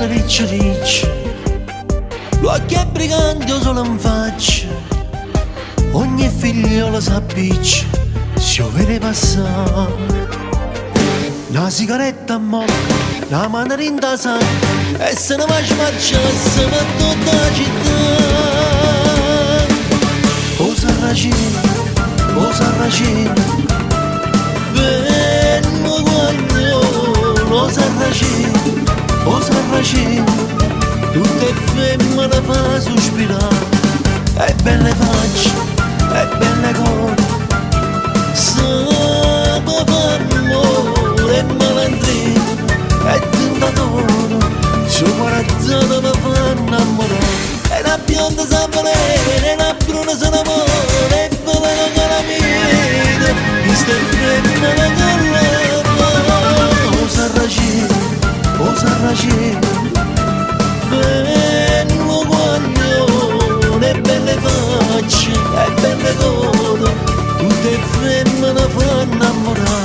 bella riccia riccia, l'occhio è brigante o solo in faccia, ogni figlio lo s'appiccia, si vede passare. Una sigaretta a mocca, una mandarinda a sacca, e se ne va a marciasse per tutta la città. O Sarracino, bello guaglione, o Sarracino, tutte femmine fa sospirare, e belle facce, e belle cose, sape f'amore e malandrino, e tentatore, su corazzata mi fa innamorare, e la bionda sa volere, e la bruna se n'amore, e veleno calamita, mi sta femmina collata. O Sarracino, bello guaglione, e belle facce, e belle cose, tutte femmine fa innamorare.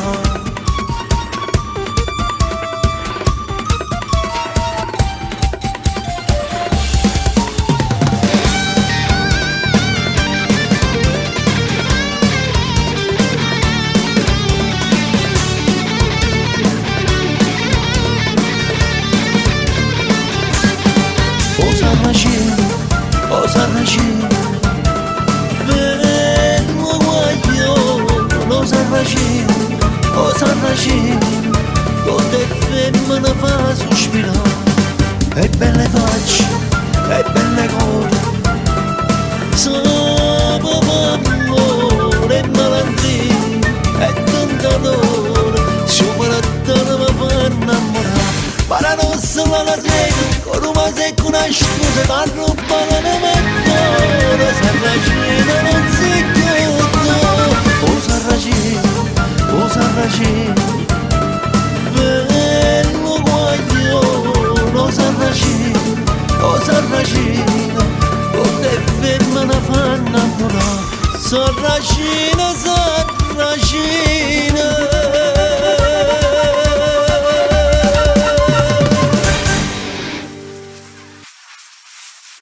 O Sarracino, bello guaglione, o Sarracino, tutte femmine fa sospirare, e belle facce, e belle cose, sape f'amore e malandrino, e tentatore, su quell'attore mi fa innamorare. Ma la nostra la sera, con una secca una scusa, ma rubare le mettore, Sarracino non si chiude. O Sarracino, bello guaglione, o Sarracino, tutte femmine fa innamorare, Sarracino, Sarracino.